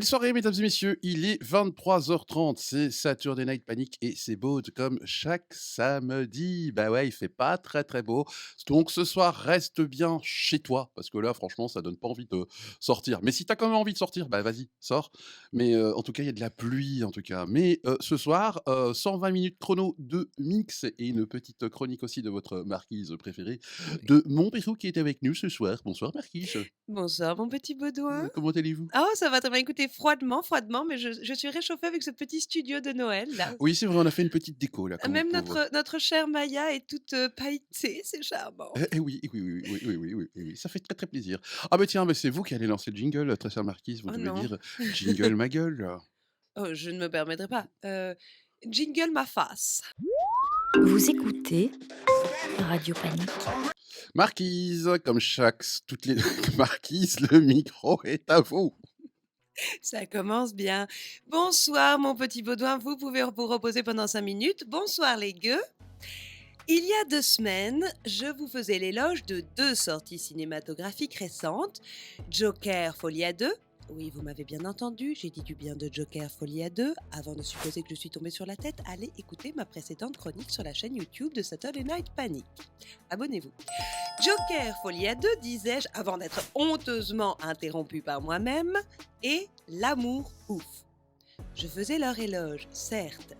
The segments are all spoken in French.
Belle soirée, mesdames et messieurs. Il est 23h30. C'est Saturday Night Panic et c'est beau comme chaque samedi. Bah ouais, il fait pas très très beau. Donc ce soir, reste bien chez toi parce que là, franchement, ça donne pas envie de sortir. Mais si t'as quand même envie de sortir, bah vas-y, sors. Mais en tout cas, il y a de la pluie en tout cas. Mais ce soir, 120 minutes chrono de mix et une petite chronique aussi de votre marquise préférée, Oui. de mon perso qui est avec nous ce soir. Bonsoir marquise. Bonsoir mon petit Baudouin. Comment allez-vous? Oh ça va très bien, écoutez froidement, mais je suis réchauffée avec ce petit studio de Noël là. Oui, c'est vrai, on a fait une petite déco là, comme on Même peut voir. notre chère Maya est toute, pailletée, c'est charmant. Oui, oui, oui, oui, oui, oui, oui, oui, oui, ça fait très, très plaisir. Ah bah tiens, bah, c'est vous qui allez lancer le jingle, très chère marquise, vous Oh devez non, dire: «Jingle ma gueule». oh je ne me permettrai pas. Jingle ma face. Vous écoutez Radio Panique. Marquise, comme chaque toutes les marquise, le micro est à vous. Ça commence bien. Bonsoir mon petit Baudouin, vous pouvez vous reposer pendant 5 minutes. Bonsoir les gueux. Il y a 2 semaines, je vous faisais l'éloge de 2 sorties cinématographiques récentes, Joker Folie à 2. Oui, vous m'avez bien entendu, j'ai dit du bien de Joker Folie à 2. Avant de supposer que je suis tombée sur la tête, allez écouter ma précédente chronique sur la chaîne YouTube de Saturday Night Panic. Abonnez-vous. Joker Folie à 2, disais-je, avant d'être honteusement interrompue par moi-même, et l'amour ouf. Je faisais leur éloge, certes,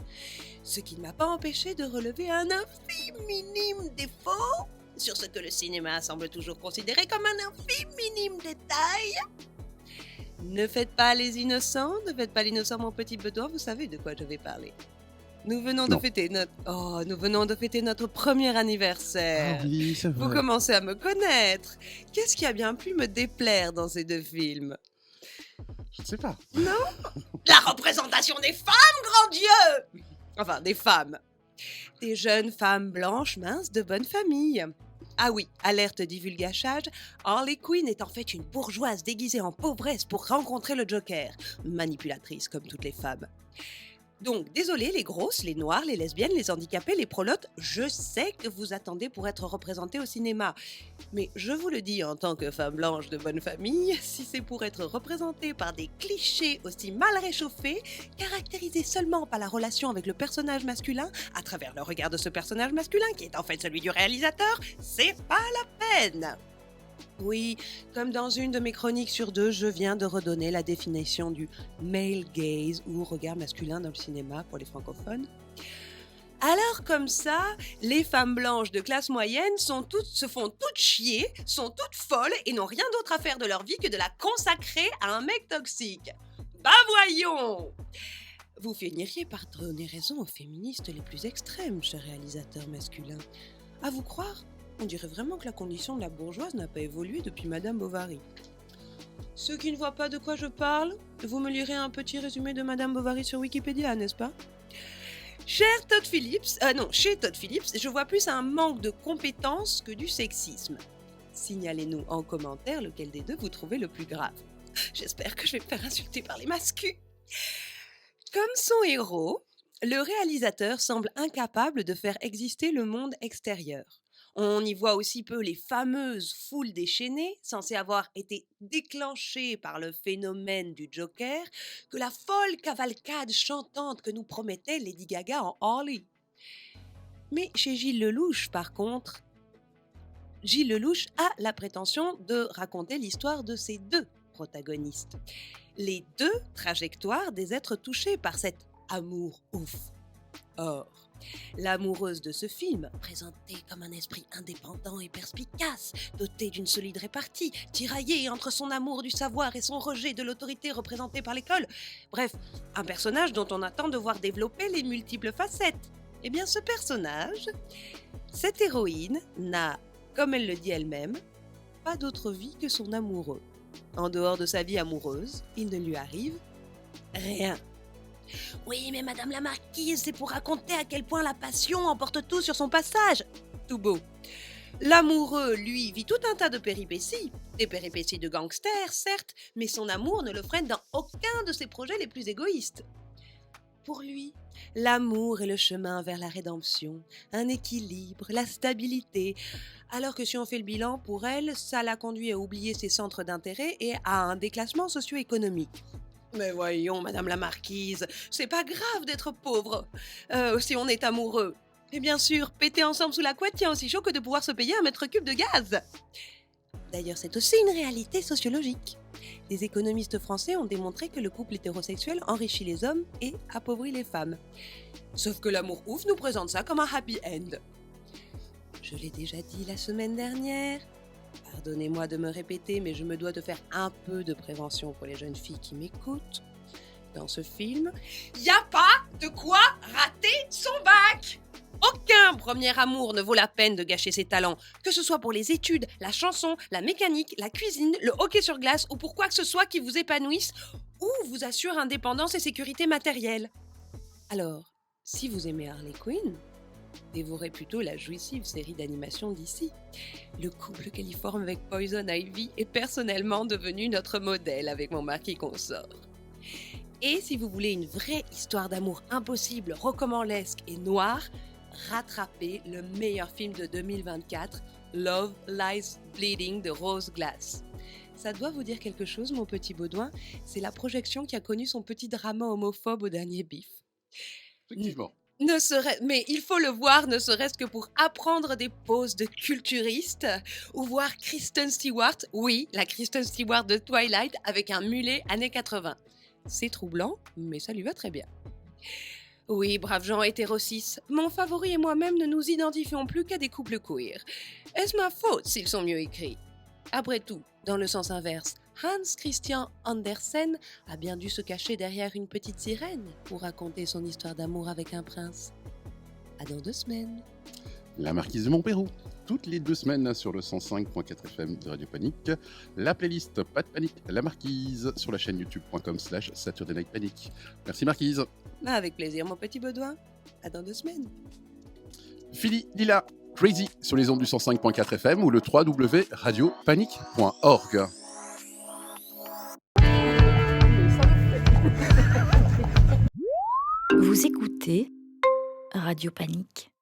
ce qui ne m'a pas empêché de relever un infime minime défaut sur ce que le cinéma semble toujours considérer comme un infime minime détail. Ne faites pas les innocents, ne faites pas l'innocent mon petit Bedouin, vous savez de quoi je vais parler. Nous venons de Non. fêter notre premier Ah anniversaire. oui, c'est Vous vrai. commencez à me connaître. Qu'est-ce qui a bien pu me déplaire dans ces 2 films? Je ne sais pas. Non? La représentation des femmes, grand Dieu! Enfin, des femmes. Des jeunes femmes blanches, minces, de bonne famille. Ah oui, alerte divulgachage, Harley Quinn est en fait une bourgeoise déguisée en pauvresse pour rencontrer le Joker. Manipulatrice comme toutes les femmes. Donc, désolé les grosses, les noires, les lesbiennes, les handicapés, les prolotes, je sais que vous attendez pour être représentés au cinéma. Mais je vous le dis en tant que femme blanche de bonne famille, si c'est pour être représentée par des clichés aussi mal réchauffés, caractérisés seulement par la relation avec le personnage masculin, à travers le regard de ce personnage masculin qui est en fait celui du réalisateur, c'est pas la peine. Oui, comme dans une de mes chroniques sur 2, je viens de redonner la définition du male gaze ou regard masculin dans le cinéma pour les francophones. Alors comme ça, les femmes blanches de classe moyenne se font toutes chier, sont toutes folles et n'ont rien d'autre à faire de leur vie que de la consacrer à un mec toxique. Bah voyons! Vous finiriez par donner raison aux féministes les plus extrêmes, cher réalisateur masculin. À vous croire, on dirait vraiment que la condition de la bourgeoise n'a pas évolué depuis Madame Bovary. Ceux qui ne voient pas de quoi je parle, vous me lirez un petit résumé de Madame Bovary sur Wikipédia, n'est-ce pas? Chez Todd Phillips, je vois plus un manque de compétences que du sexisme. Signalez-nous en commentaire lequel des deux vous trouvez le plus grave. J'espère que je vais me faire insulter par les mascus. Comme son héros, le réalisateur semble incapable de faire exister le monde extérieur. On y voit aussi peu les fameuses foules déchaînées, censées avoir été déclenchées par le phénomène du Joker, que la folle cavalcade chantante que nous promettait Lady Gaga en Harley. Mais chez Gilles Lelouch, par contre, Gilles Lelouch a la prétention de raconter l'histoire de ses 2 protagonistes. Les 2 trajectoires des êtres touchés par cet amour ouf. Or, l'amoureuse de ce film, présentée comme un esprit indépendant et perspicace, dotée d'une solide répartie, tiraillée entre son amour du savoir et son rejet de l'autorité représentée par l'école, bref, un personnage dont on attend de voir développer les multiples facettes. Eh bien, ce personnage, cette héroïne, n'a, comme elle le dit elle-même, pas d'autre vie que son amoureux. En dehors de sa vie amoureuse, il ne lui arrive rien. Oui, mais Madame la Marquise, c'est pour raconter à quel point la passion emporte tout sur son passage. Tout beau. L'amoureux, lui, vit tout un tas de péripéties. Des péripéties de gangster, certes, mais son amour ne le freine dans aucun de ses projets les plus égoïstes. Pour lui, l'amour est le chemin vers la rédemption, un équilibre, la stabilité, alors que si on fait le bilan, pour elle, ça l'a conduit à oublier ses centres d'intérêt et à un déclassement socio-économique. Mais voyons, Madame la Marquise, c'est pas grave d'être pauvre si on est amoureux. Et bien sûr, péter ensemble sous la couette tient aussi chaud que de pouvoir se payer 1 mètre cube de gaz. D'ailleurs, c'est aussi une réalité sociologique. Les économistes français ont démontré que le couple hétérosexuel enrichit les hommes et appauvrit les femmes. Sauf que l'amour ouf nous présente ça comme un happy end. Je l'ai déjà dit la semaine dernière. Pardonnez-moi de me répéter, mais je me dois de faire un peu de prévention pour les jeunes filles qui m'écoutent. Dans ce film, y a pas de quoi rater son bac! Aucun premier amour ne vaut la peine de gâcher ses talents, que ce soit pour les études, la chanson, la mécanique, la cuisine, le hockey sur glace ou pour quoi que ce soit qui vous épanouisse ou vous assure indépendance et sécurité matérielle. Alors, si vous aimez Harley Quinn, dévorez plutôt la jouissive série d'animation d'ici. Le couple qu'elle y forme avec Poison Ivy est personnellement devenu notre modèle avec mon marquis consort. Et si vous voulez une vraie histoire d'amour impossible, rocambolesque et noire, rattrapez le meilleur film de 2024, Love Lies Bleeding de Rose Glass. Ça doit vous dire quelque chose, mon petit Baudouin? C'est la projection qui a connu son petit drama homophobe au dernier bif. Effectivement. Mais il faut le voir, ne serait-ce que pour apprendre des poses de culturiste ou voir Kristen Stewart, oui, la Kristen Stewart de Twilight avec un mulet années 80. C'est troublant, mais ça lui va très bien. Oui, braves gens hétéro-cis, mon favori et moi-même ne nous identifions plus qu'à des couples queer. Est-ce ma faute s'ils sont mieux écrits? Après tout, dans le sens inverse, Hans Christian Andersen a bien dû se cacher derrière une petite sirène pour raconter son histoire d'amour avec un prince. À dans 2 semaines. La Marquise de Montpérou, toutes les 2 semaines sur le 105.4 FM de Radio Panique. La playlist Pas de panique, La Marquise, sur la chaîne youtube.com/Saturday Night Panic. Merci Marquise. Avec plaisir, mon petit Baudouin. À dans 2 semaines. Philly, Lila, Crazy sur les ondes du 105.4 FM ou le www.radiopanique.org. Vous écoutez Radio Panique.